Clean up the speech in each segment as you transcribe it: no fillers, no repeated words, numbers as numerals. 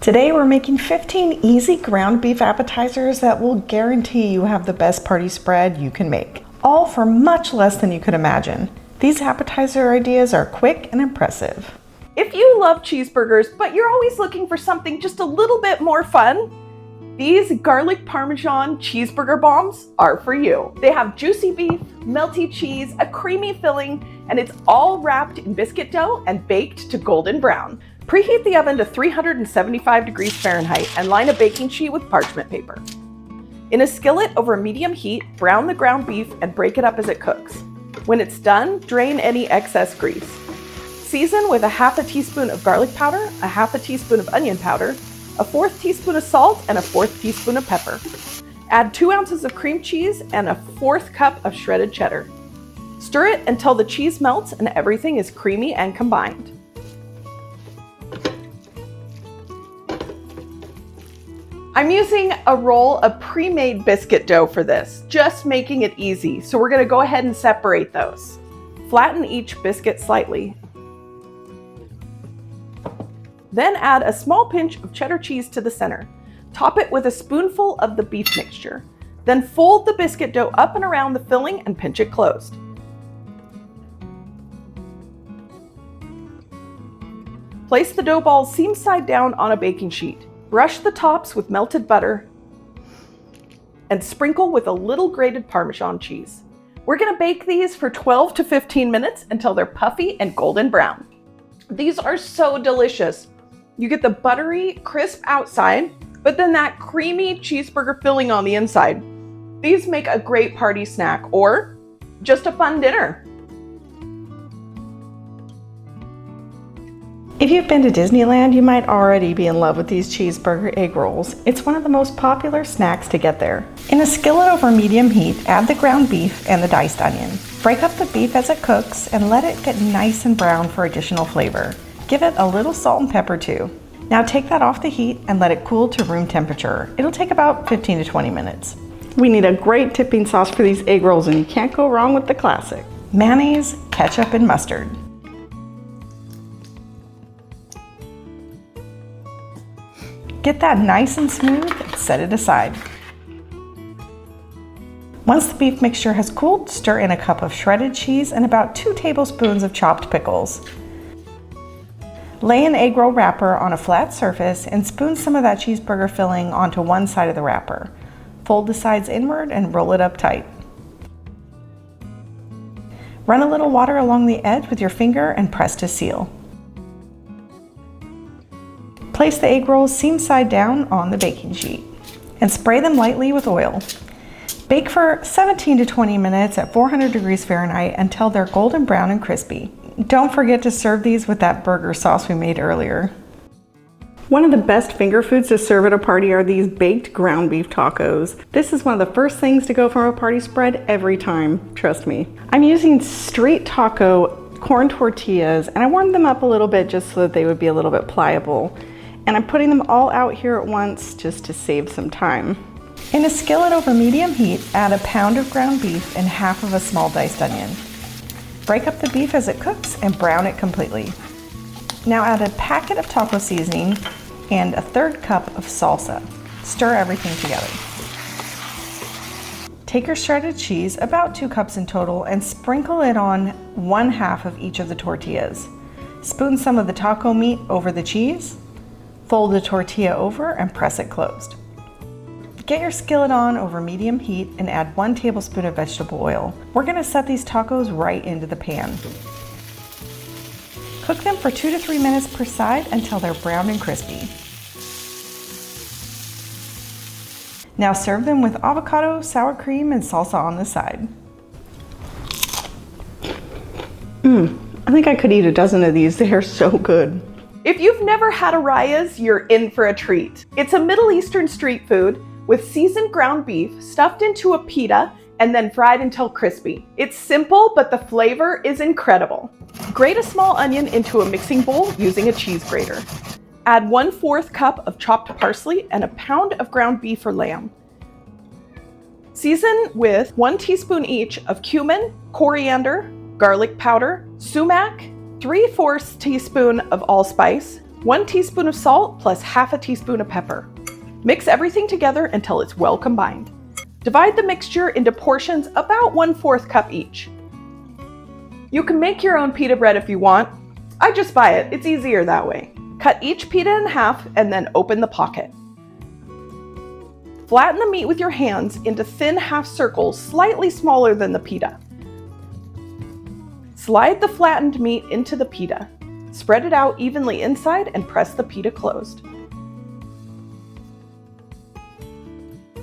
Today we're making 15 easy ground beef appetizers that will guarantee you have the best party spread you can make, all for much less than you could imagine. These appetizer ideas are quick and impressive. If you love cheeseburgers, but you're always looking for something just a little bit more fun, these garlic Parmesan cheeseburger bombs are for you. They have juicy beef, melty cheese, a creamy filling, and it's all wrapped in biscuit dough and baked to golden brown. Preheat the oven to 375 degrees Fahrenheit and line a baking sheet with parchment paper. In a skillet over medium heat, brown the ground beef and break it up as it cooks. When it's done, drain any excess grease. Season with a half a teaspoon of garlic powder, a half a teaspoon of onion powder, a 1/4 teaspoon of salt, and a 1/4 teaspoon of pepper. Add 2 ounces of cream cheese and a 1/4 cup of shredded cheddar. Stir it until the cheese melts and everything is creamy and combined. I'm using a roll of pre-made biscuit dough for this, just making it easy. So we're going to go ahead and separate those. Flatten each biscuit slightly. Then add a small pinch of cheddar cheese to the center. Top it with a spoonful of the beef mixture. Then fold the biscuit dough up and around the filling and pinch it closed. Place the dough balls seam side down on a baking sheet. Brush the tops with melted butter and sprinkle with a little grated Parmesan cheese. We're going to bake these for 12 to 15 minutes until they're puffy and golden brown. These are so delicious. You get the buttery, crisp outside, but then that creamy cheeseburger filling on the inside. These make a great party snack or just a fun dinner. If you've been to Disneyland, you might already be in love with these cheeseburger egg rolls. It's one of the most popular snacks to get there. In a skillet over medium heat, add the ground beef and the diced onion. Break up the beef as it cooks and let it get nice and brown for additional flavor. Give it a little salt and pepper too. Now take that off the heat and let it cool to room temperature. It'll take about 15 to 20 minutes. We need a great dipping sauce for these egg rolls, and you can't go wrong with the classic. Mayonnaise, ketchup, and mustard. Get that nice and smooth and set it aside. Once the beef mixture has cooled, stir in a cup of shredded cheese and about 2 tablespoons of chopped pickles. Lay an egg roll wrapper on a flat surface and spoon some of that cheeseburger filling onto one side of the wrapper. Fold the sides inward and roll it up tight. Run a little water along the edge with your finger and press to seal. Place the egg rolls seam side down on the baking sheet and spray them lightly with oil. Bake for 17 to 20 minutes at 400 degrees Fahrenheit until they're golden brown and crispy. Don't forget to serve these with that burger sauce we made earlier. One of the best finger foods to serve at a party are these baked ground beef tacos. This is one of the first things to go from a party spread every time, trust me. I'm using straight taco corn tortillas and I warmed them up a little bit just so that they would be a little bit pliable. And I'm putting them all out here at once just to save some time. In a skillet over medium heat, add a pound of ground beef and half of a small diced onion. Break up the beef as it cooks and brown it completely. Now add a packet of taco seasoning and a 1/3 cup of salsa. Stir everything together. Take your shredded cheese, about 2 cups in total, and sprinkle it on 1/2 of each of the tortillas. Spoon some of the taco meat over the cheese. Fold the tortilla over and press it closed. Get your skillet on over medium heat and add 1 tablespoon of vegetable oil. We're going to set these tacos right into the pan. Cook them for 2 to 3 minutes per side until they're brown and crispy. Now serve them with avocado, sour cream, and salsa on the side. I think I could eat a dozen of these. They are so good. If you've never had Arayes, you're in for a treat. It's a Middle Eastern street food with seasoned ground beef stuffed into a pita and then fried until crispy. It's simple, but the flavor is incredible. Grate a small onion into a mixing bowl using a cheese grater. Add 1/4 cup of chopped parsley and a pound of ground beef or lamb. Season with 1 teaspoon each of cumin, coriander, garlic powder, sumac, 3/4 teaspoon of allspice, 1 teaspoon of salt plus half a teaspoon of pepper. Mix everything together until it's well combined. Divide the mixture into portions about 1/4 cup each. You can make your own pita bread if you want. I just buy it, it's easier that way. Cut each pita in half and then open the pocket. Flatten the meat with your hands into thin half circles slightly smaller than the pita. Slide the flattened meat into the pita. Spread it out evenly inside and press the pita closed.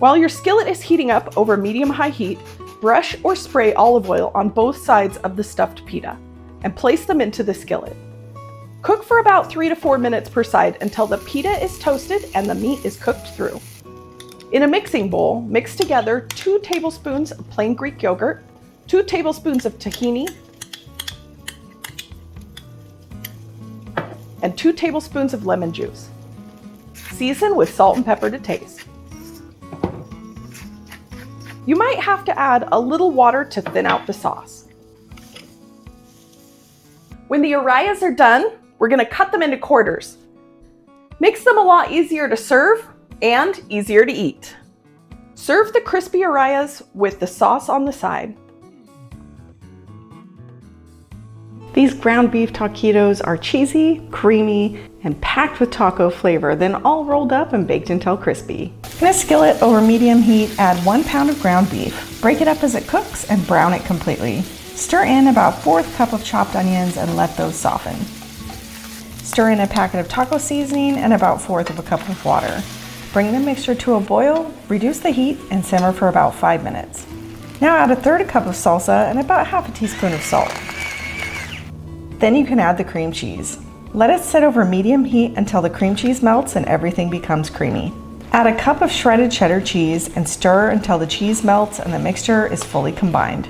While your skillet is heating up over medium-high heat, brush or spray olive oil on both sides of the stuffed pita and place them into the skillet. Cook for about 3 to 4 minutes per side until the pita is toasted and the meat is cooked through. In a mixing bowl, mix together 2 tablespoons of plain Greek yogurt, 2 tablespoons of tahini, and 2 tablespoons of lemon juice. Season with salt and pepper to taste. You might have to add a little water to thin out the sauce. When the Arayes are done, we're going to cut them into quarters. Makes them a lot easier to serve and easier to eat. Serve the crispy Arayes with the sauce on the side. These ground beef taquitos are cheesy, creamy, and packed with taco flavor, then all rolled up and baked until crispy. In a skillet over medium heat, add 1 pound of ground beef. Break it up as it cooks and brown it completely. Stir in about 1/4 cup of chopped onions and let those soften. Stir in a packet of taco seasoning and about 1/4 of a cup of water. Bring the mixture to a boil, reduce the heat, and simmer for about 5 minutes. Now add 1/3 cup of salsa and about half a teaspoon of salt. Then you can add the cream cheese. Let it sit over medium heat until the cream cheese melts and everything becomes creamy. Add a cup of shredded cheddar cheese and stir until the cheese melts and the mixture is fully combined.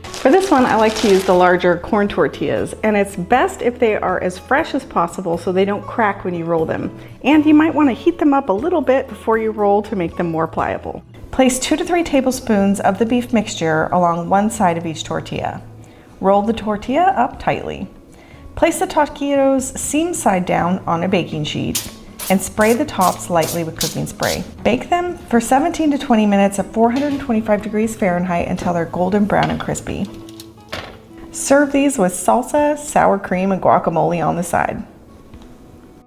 For this one, I like to use the larger corn tortillas, and it's best if they are as fresh as possible so they don't crack when you roll them. And you might want to heat them up a little bit before you roll to make them more pliable. Place 2 to 3 tablespoons of the beef mixture along one side of each tortilla. Roll the tortilla up tightly. Place the taquitos seam side down on a baking sheet and spray the tops lightly with cooking spray. Bake them for 17 to 20 minutes at 425 degrees Fahrenheit until they're golden brown and crispy. Serve these with salsa, sour cream, and guacamole on the side.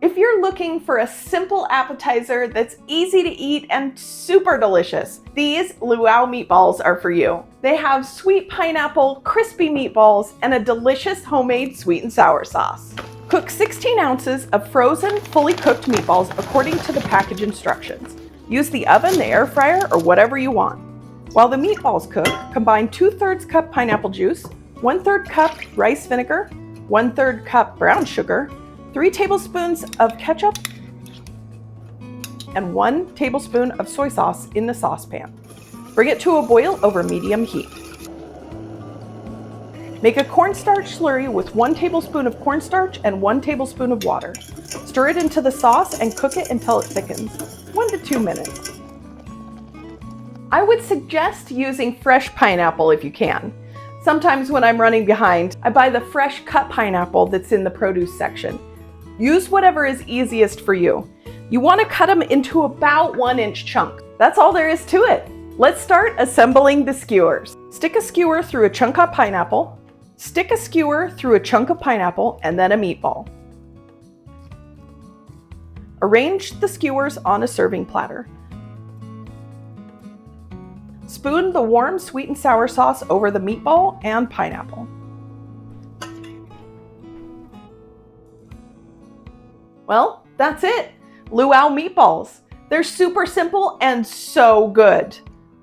If you're looking for a simple appetizer that's easy to eat and super delicious, these Luau Meatballs are for you. They have sweet pineapple, crispy meatballs, and a delicious homemade sweet and sour sauce. Cook 16 ounces of frozen, fully cooked meatballs according to the package instructions. Use the oven, the air fryer, or whatever you want. While the meatballs cook, combine 2/3 cup pineapple juice, 1/3 cup rice vinegar, 1/3 cup brown sugar, 3 tablespoons of ketchup, and 1 tablespoon of soy sauce in the saucepan. Bring it to a boil over medium heat. Make a cornstarch slurry with 1 tablespoon of cornstarch and 1 tablespoon of water. Stir it into the sauce and cook it until it thickens, 1 to 2 minutes. I would suggest using fresh pineapple if you can. Sometimes when I'm running behind, I buy the fresh cut pineapple that's in the produce section. Use whatever is easiest for you. You want to cut them into about 1-inch chunks. That's all there is to it. Let's start assembling the skewers. Stick a skewer through a chunk of pineapple. Stick a skewer through a chunk of pineapple and then a meatball. Arrange the skewers on a serving platter. Spoon the warm sweet and sour sauce over the meatball and pineapple. Well, that's it. Luau Meatballs. They're super simple and so good.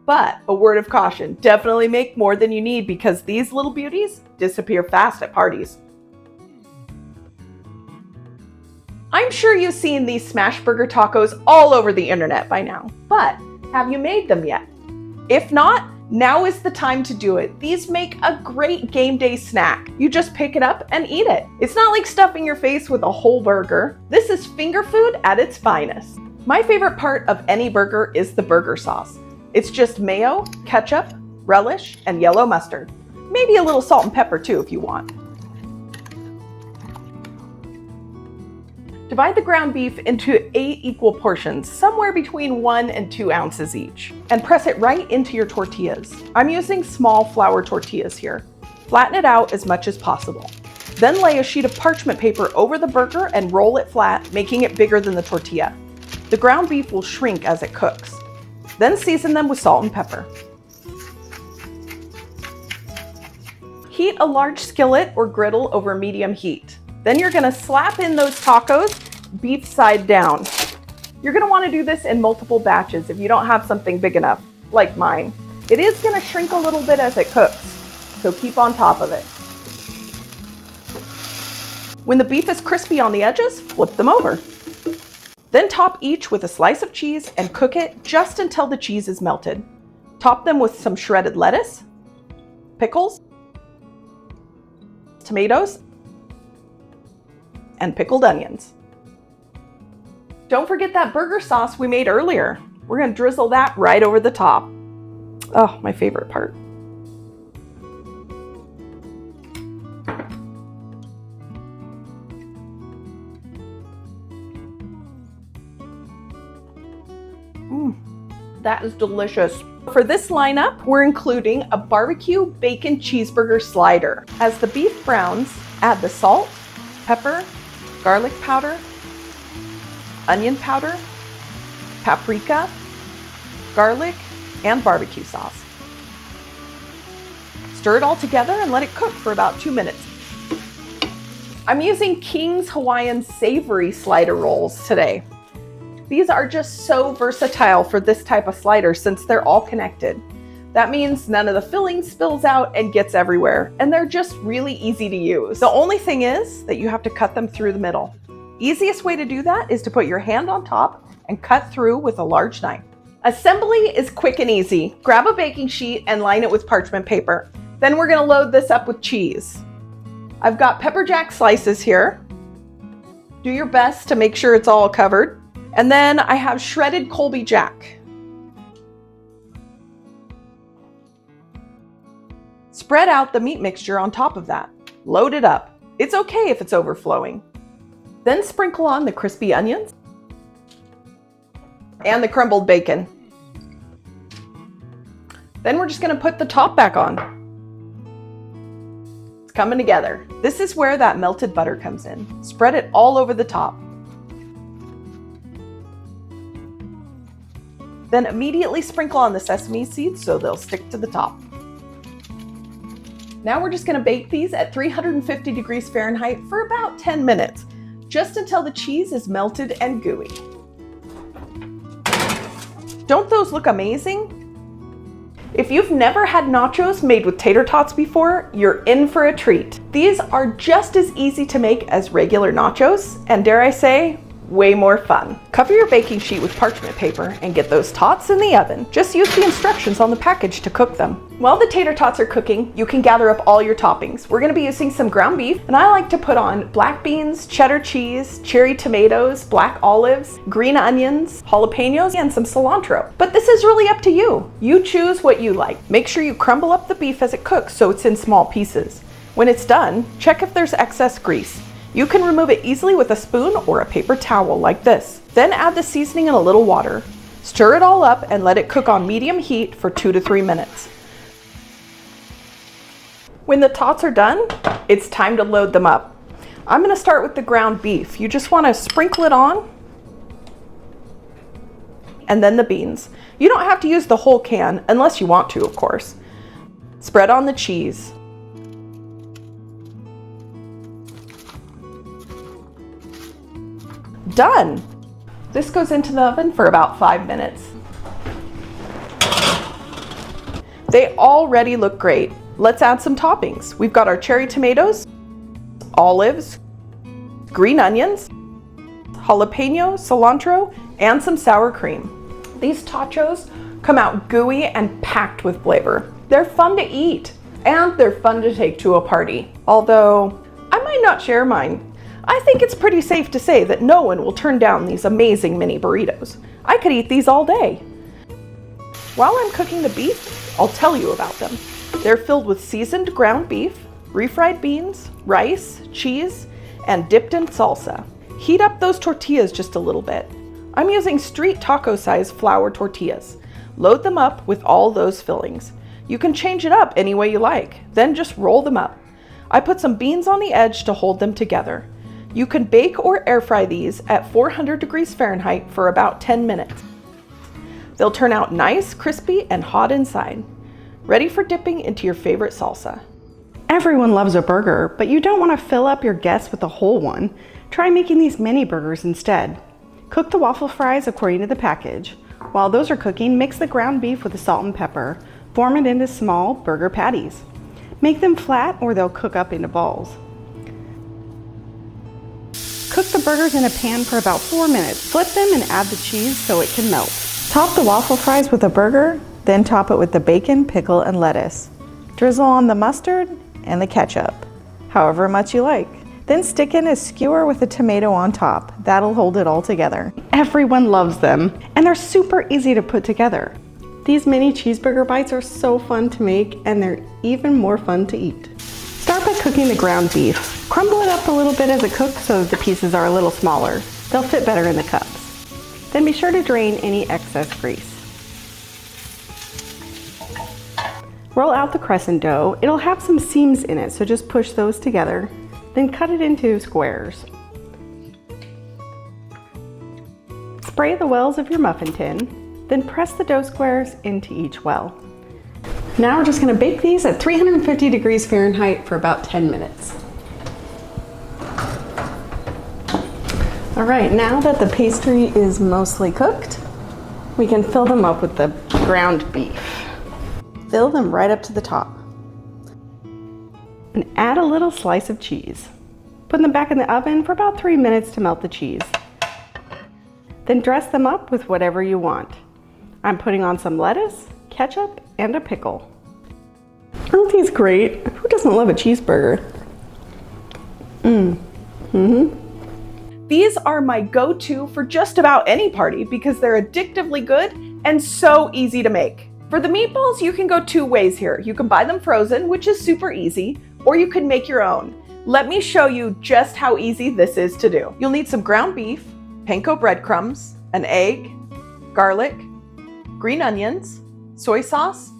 But a word of caution, definitely make more than you need because these little beauties disappear fast at parties. I'm sure you've seen these smash burger tacos all over the internet by now, but have you made them yet? If not, now is the time to do it. These make a great game day snack. You just pick it up and eat it. It's not like stuffing your face with a whole burger. This is finger food at its finest. My favorite part of any burger is the burger sauce. It's just mayo, ketchup, relish, and yellow mustard. Maybe a little salt and pepper too if you want. Divide the ground beef into 8 equal portions, somewhere between 1 and 2 ounces each, and press it right into your tortillas. I'm using small flour tortillas here. Flatten it out as much as possible. Then lay a sheet of parchment paper over the burger and roll it flat, making it bigger than the tortilla. The ground beef will shrink as it cooks. Then season them with salt and pepper. Heat a large skillet or griddle over medium heat. Then you're gonna slap in those tacos, beef side down. You're gonna wanna do this in multiple batches if you don't have something big enough, like mine. It is gonna shrink a little bit as it cooks, so keep on top of it. When the beef is crispy on the edges, flip them over. Then top each with a slice of cheese and cook it just until the cheese is melted. Top them with some shredded lettuce, pickles, tomatoes, and pickled onions. Don't forget that burger sauce we made earlier. We're gonna drizzle that right over the top. Oh, my favorite part. That is delicious. For this lineup, we're including a barbecue bacon cheeseburger slider. As the beef browns, add the salt, pepper, garlic powder, onion powder, paprika, garlic, and barbecue sauce. Stir it all together and let it cook for about 2 minutes. I'm using King's Hawaiian Savory Slider Rolls today. These are just so versatile for this type of slider since they're all connected. That means none of the filling spills out and gets everywhere, and they're just really easy to use. The only thing is that you have to cut them through the middle. Easiest way to do that is to put your hand on top and cut through with a large knife. Assembly is quick and easy. Grab a baking sheet and line it with parchment paper. Then we're gonna load this up with cheese. I've got pepper jack slices here. Do your best to make sure it's all covered. And then I have shredded Colby Jack. Spread out the meat mixture on top of that. Load it up. It's okay if it's overflowing. Then sprinkle on the crispy onions and the crumbled bacon. Then we're just gonna put the top back on. It's coming together. This is where that melted butter comes in. Spread it all over the top. Then immediately sprinkle on the sesame seeds so they'll stick to the top. Now we're just gonna bake these at 350 degrees Fahrenheit for about 10 minutes, just until the cheese is melted and gooey. Don't those look amazing? If you've never had nachos made with tater tots before, you're in for a treat. These are just as easy to make as regular nachos, and dare I say, way more fun. Cover your baking sheet with parchment paper and get those tots in the oven. Just use the instructions on the package to cook them. While the tater tots are cooking, you can gather up all your toppings. We're gonna be using some ground beef, and I like to put on black beans, cheddar cheese, cherry tomatoes, black olives, green onions, jalapenos, and some cilantro. But this is really up to you. You choose what you like. Make sure you crumble up the beef as it cooks so it's in small pieces. When it's done, check if there's excess grease. You can remove it easily with a spoon or a paper towel like this. Then add the seasoning and a little water. Stir it all up and let it cook on medium heat for 2 to 3 minutes. When the tots are done, it's time to load them up. I'm gonna start with the ground beef. You just wanna sprinkle it on, and then the beans. You don't have to use the whole can, unless you want to, of course. Spread on the cheese. Done! This goes into the oven for about 5 minutes. They already look great. Let's add some toppings. We've got our cherry tomatoes, olives, green onions, jalapeno, cilantro, and some sour cream. These totchos come out gooey and packed with flavor. They're fun to eat, and they're fun to take to a party. Although, I might not share mine. I think it's pretty safe to say that no one will turn down these amazing mini burritos. I could eat these all day. While I'm cooking the beef, I'll tell you about them. They're filled with seasoned ground beef, refried beans, rice, cheese, and dipped in salsa. Heat up those tortillas just a little bit. I'm using street taco size flour tortillas. Load them up with all those fillings. You can change it up any way you like, then just roll them up. I put some beans on the edge to hold them together. You can bake or air fry these at 400 degrees Fahrenheit for about 10 minutes. They'll turn out nice, crispy, and hot inside. Ready for dipping into your favorite salsa. Everyone loves a burger, but you don't want to fill up your guests with a whole one. Try making these mini burgers instead. Cook the waffle fries according to the package. While those are cooking, mix the ground beef with the salt and pepper. Form it into small burger patties. Make them flat or they'll cook up into balls. Cook the burgers in a pan for about 4 minutes. Flip them and add the cheese so it can melt. Top the waffle fries with a burger, then top it with the bacon, pickle, and lettuce. Drizzle on the mustard and the ketchup, however much you like. Then stick in a skewer with a tomato on top. That'll hold it all together. Everyone loves them, and they're super easy to put together. These mini cheeseburger bites are so fun to make, and they're even more fun to eat. Start by cooking the ground beef. Crumble it up a little bit as it cooks so that the pieces are a little smaller. They'll fit better in the cups. Then be sure to drain any excess grease. Roll out the crescent dough. It'll have some seams in it, so just push those together. Then cut it into squares. Spray the wells of your muffin tin, then press the dough squares into each well. Now we're just going to bake these at 350 degrees Fahrenheit for about 10 minutes. All right, now that the pastry is mostly cooked, we can fill them up with the ground beef. Fill them right up to the top. And add a little slice of cheese. Put them back in the oven for about 3 minutes to melt the cheese. Then dress them up with whatever you want. I'm putting on some lettuce, ketchup, and a pickle. Aren't these great? Who doesn't love a cheeseburger? These are my go-to for just about any party because they're addictively good and so easy to make. For the meatballs, you can go 2 ways here. You can buy them frozen, which is super easy, or you can make your own. Let me show you just how easy this is to do. You'll need some ground beef, panko breadcrumbs, an egg, garlic, green onions, soy sauce,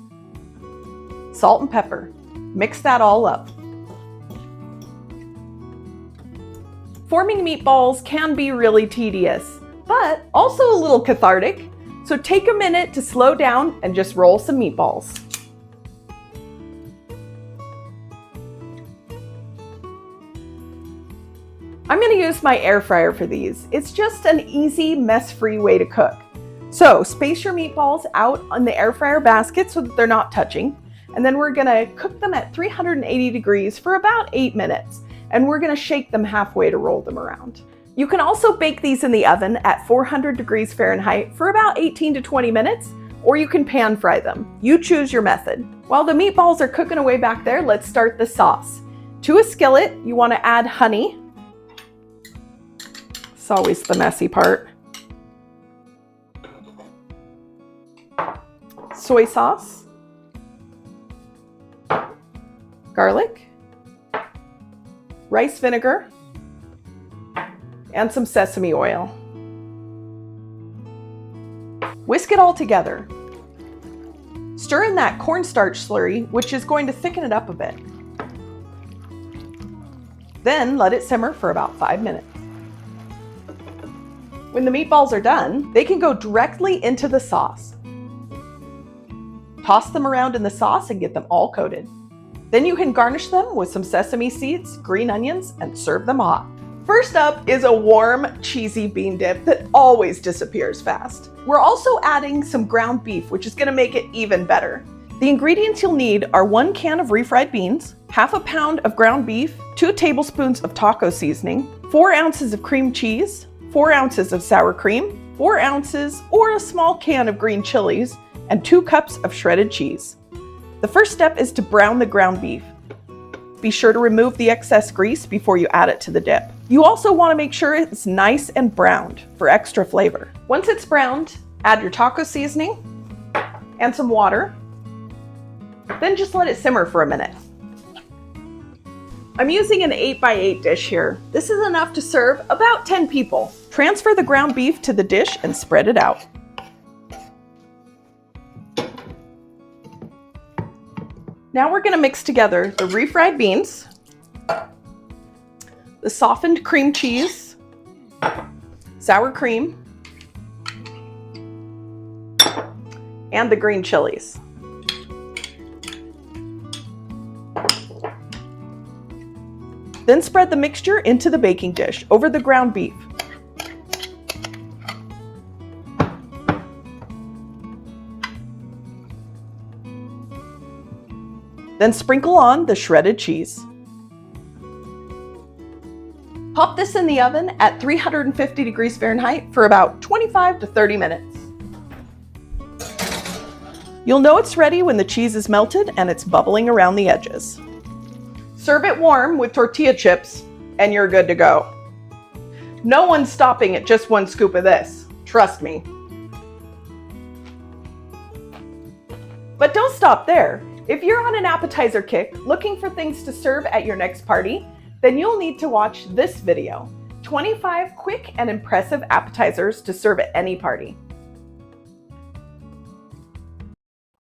salt and pepper. Mix that all up. Forming meatballs can be really tedious, but also a little cathartic. So take a minute to slow down and just roll some meatballs. I'm going to use my air fryer for these. It's just an easy, mess-free way to cook. So space your meatballs out on the air fryer basket so that they're not touching. And then we're going to cook them at 380 degrees for about 8 minutes. And we're going to shake them halfway to roll them around. You can also bake these in the oven at 400 degrees Fahrenheit for about 18 to 20 minutes, or you can pan fry them. You choose your method. While the meatballs are cooking away back there, let's start the sauce. To a skillet, you want to add honey. It's always the messy part. Soy sauce. Garlic. Rice vinegar. And some sesame oil. Whisk it all together. Stir in that cornstarch slurry, which is going to thicken it up a bit. Then let it simmer for about 5 minutes. When the meatballs are done, they can go directly into the sauce. Toss them around in the sauce and get them all coated. Then you can garnish them with some sesame seeds, green onions, and serve them hot. First up is a warm, cheesy bean dip that always disappears fast. We're also adding some ground beef, which is going to make it even better. The ingredients you'll need are 1 can of refried beans, half a pound of ground beef, 2 tablespoons of taco seasoning, 4 ounces of cream cheese, 4 ounces of sour cream, 4 ounces or a small can of green chilies, and 2 cups of shredded cheese. The first step is to brown the ground beef. Be sure to remove the excess grease before you add it to the dip. You also want to make sure it's nice and browned for extra flavor. Once it's browned, add your taco seasoning and some water. Then just let it simmer for a minute. I'm using an 8x8 dish here. This is enough to serve about 10 people. Transfer the ground beef to the dish and spread it out. Now we're going to mix together the refried beans, the softened cream cheese, sour cream, and the green chilies. Then spread the mixture into the baking dish over the ground beef. Then sprinkle on the shredded cheese. Pop this in the oven at 350 degrees Fahrenheit for about 25 to 30 minutes. You'll know it's ready when the cheese is melted and it's bubbling around the edges. Serve it warm with tortilla chips and you're good to go. No one's stopping at just one scoop of this, trust me. But don't stop there. If you're on an appetizer kick looking for things to serve at your next party, then you'll need to watch this video, 25 quick and impressive appetizers to serve at any party.